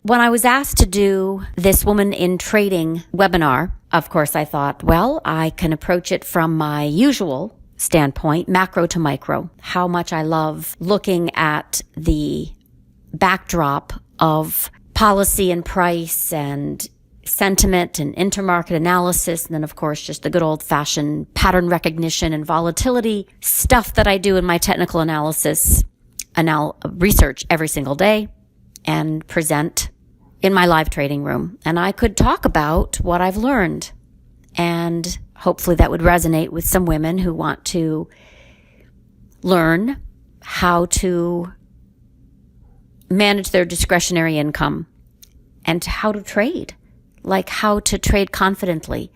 When I was asked to do this Woman in Trading webinar, of course I thought, well, I can approach it from my usual standpoint, macro to micro, how much I love looking at the backdrop of policy and price and sentiment and intermarket analysis, and then of course just the good old-fashioned pattern recognition and volatility stuff that I do in my technical analysis research every single day and present in my live trading room. And I could talk about what I've learned, and hopefully that would resonate with some women who want to learn how to manage their discretionary income and how to trade, like how to trade confidently.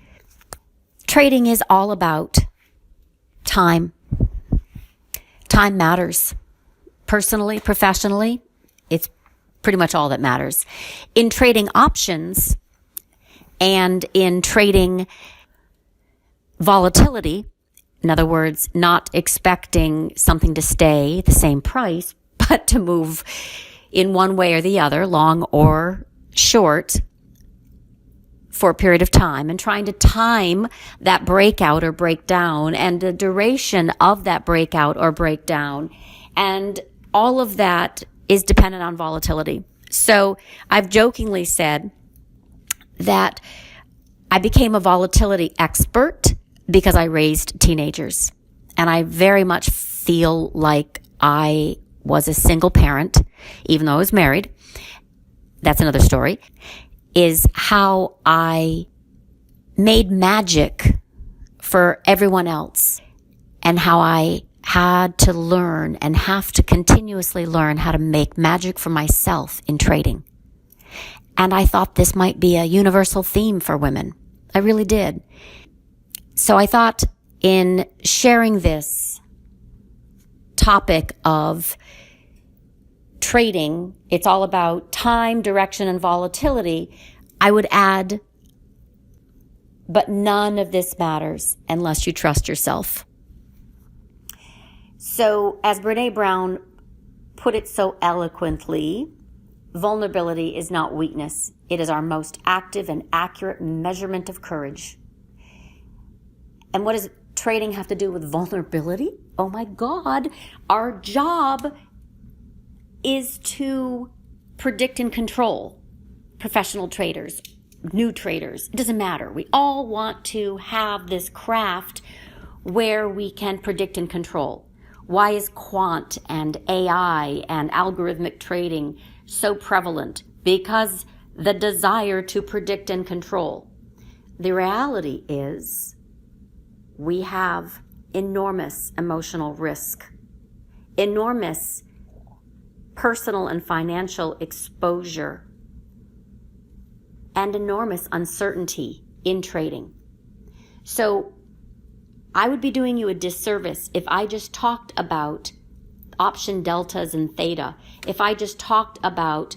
Trading is all about time. Time matters. Personally, professionally, it's pretty much all that matters. In trading options and in trading volatility, in other words, not expecting something to stay the same price, but to move in one way or the other, long or short, for a period of time, and trying to time that breakout or breakdown and the duration of that breakout or breakdown. And all of that is dependent on volatility. So I've jokingly said that I became a volatility expert because I raised teenagers. And I very much feel like I was a single parent, even though I was married. That's another story, is how I made magic for everyone else, and how I had to learn and have to continuously learn how to make magic for myself in trading. And I thought this might be a universal theme for women. I really did. So I thought in sharing this topic of trading, it's all about time, direction, and volatility, I would add, but none of this matters unless you trust yourself. So, as Brené Brown put it so eloquently, vulnerability is not weakness. It is our most active and accurate measurement of courage. And what does trading have to do with vulnerability? Oh my God, our job is to predict and control professional traders, new traders. It doesn't matter. We all want to have this craft where we can predict and control. Why is quant and AI and algorithmic trading so prevalent? Because the desire to predict and control. The reality is we have enormous emotional risk, enormous personal and financial exposure, and enormous uncertainty in trading. So I would be doing you a disservice if I just talked about option deltas and theta, if I just talked about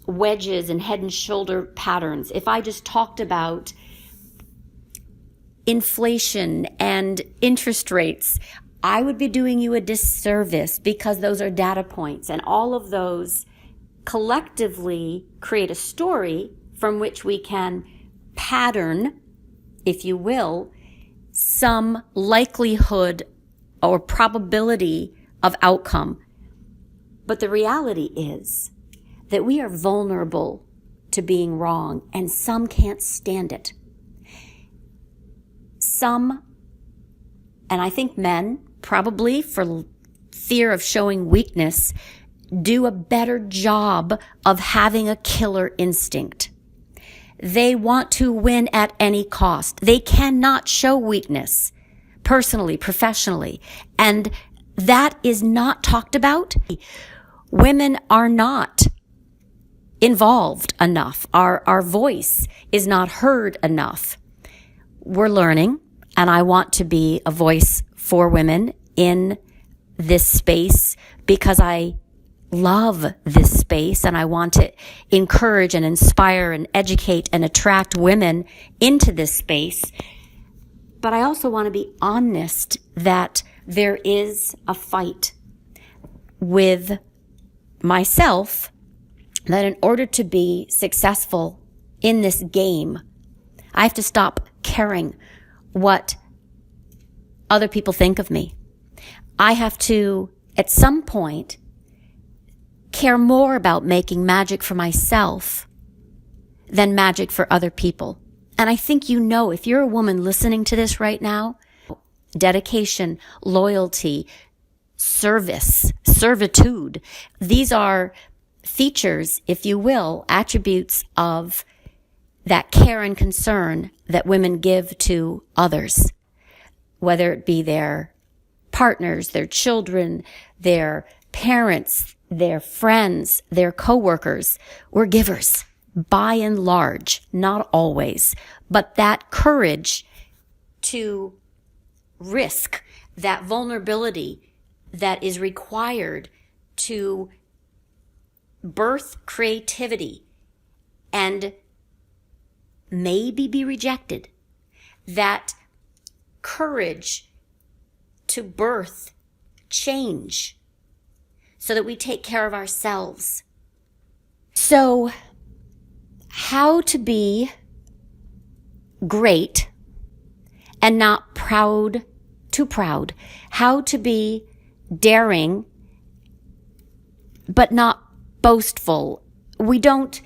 wedges and head and shoulder patterns, if I just talked about inflation and interest rates. I would be doing you a disservice, because those are data points, and all of those collectively create a story from which we can pattern, if you will, some likelihood or probability of outcome. But the reality is that we are vulnerable to being wrong, and some can't stand it. Some, and I think men, probably for fear of showing weakness, do a better job of having a killer instinct. They want to win at any cost. They cannot show weakness personally, professionally. And that is not talked about. Women are not involved enough. Our voice is not heard enough. We're learning, and I want to be a voice for women in this space because I love this space, and I want to encourage and inspire and educate and attract women into this space. But I also want to be honest that there is a fight with myself that in order to be successful in this game, I have to stop caring what other people think of me. I have to, at some point, care more about making magic for myself than magic for other people. And I think you know, if you're a woman listening to this right now, dedication, loyalty, service, servitude, these are features, if you will, attributes of that care and concern that women give to others, whether it be their partners, their children, their parents, their friends, their coworkers. We're givers, by and large, not always, but that courage to risk that vulnerability that is required to birth creativity and maybe be rejected, that courage to birth change so that we take care of ourselves. So, how to be great and not proud, too proud. How to be daring but not boastful. We don't,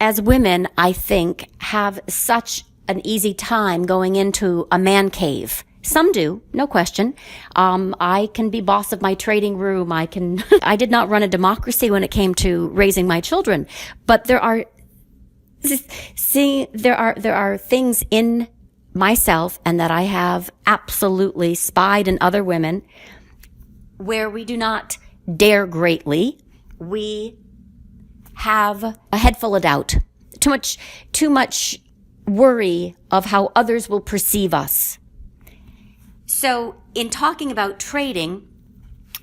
as women, I think, have such an easy time going into a man cave. Some do, no question. I can be boss of my trading room. I did not run a democracy when it came to raising my children, but there are things in myself and that I have absolutely spied in other women where we do not dare greatly. We have a head full of doubt, too much worry of how others will perceive us. So in talking about trading,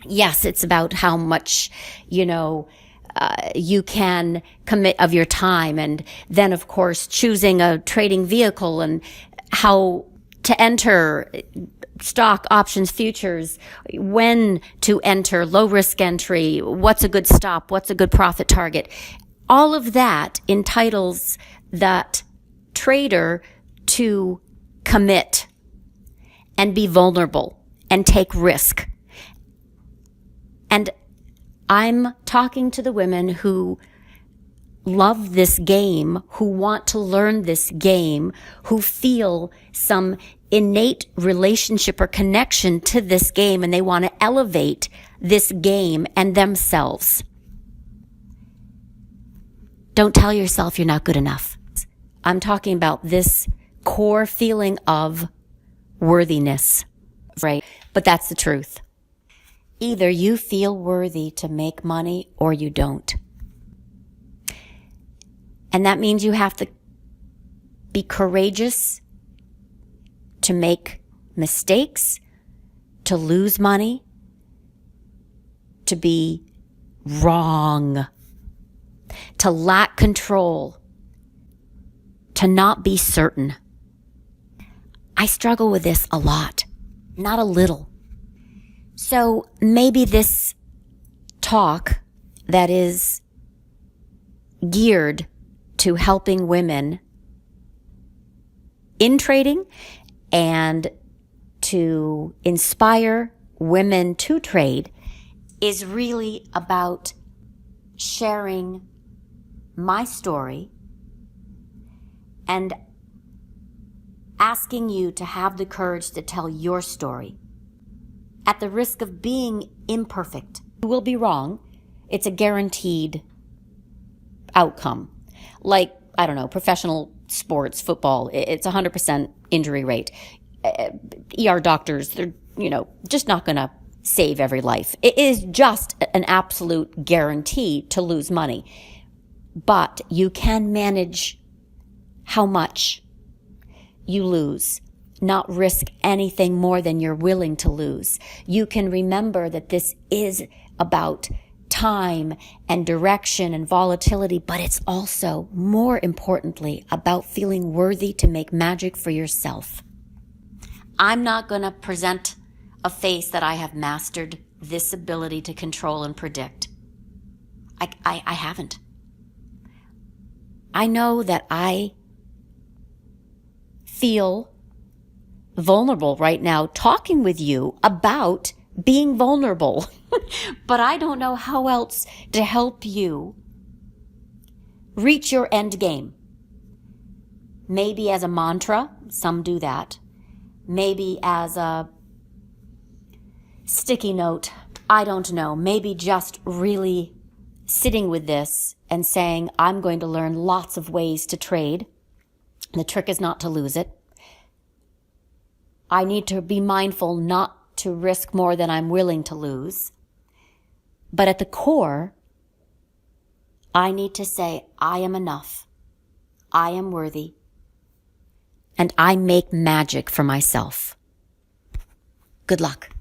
yes, it's about how much, you can commit of your time, and then of course choosing a trading vehicle and how to enter stock, options, futures, when to enter, low risk entry, what's a good stop, what's a good profit target. All of that entitles that trader to commit and be vulnerable and take risk. And I'm talking to the women who love this game, who want to learn this game, who feel some innate relationship or connection to this game, and they want to elevate this game and themselves. Don't tell yourself you're not good enough. I'm talking about this core feeling of worthiness, right? But that's the truth. Either you feel worthy to make money or you don't. And that means you have to be courageous to make mistakes, to lose money, to be wrong, to lack control, to not be certain. I struggle with this a lot, not a little. So maybe this talk that is geared to helping women in trading and to inspire women to trade is really about sharing my story and asking you to have the courage to tell your story at the risk of being imperfect. You will be wrong. It's a guaranteed outcome. Like, I don't know, professional sports, football, it's 100% injury rate. ER doctors, they're, just not going to save every life. It is just an absolute guarantee to lose money. But you can manage how much you lose, not risk anything more than you're willing to lose. You can remember that this is about time and direction and volatility, but it's also, more importantly, about feeling worthy to make magic for yourself. I'm not going to present a face that I have mastered this ability to control and predict. I haven't. I know that I feel vulnerable right now talking with you about being vulnerable, but I don't know how else to help you reach your end game. Maybe as a mantra, some do that. Maybe as a sticky note, I don't know. Maybe just really sitting with this and saying, I'm going to learn lots of ways to trade. The trick is not to lose it. I need to be mindful not to risk more than I'm willing to lose. But at the core, I need to say, I am enough. I am worthy. And I make magic for myself. Good luck.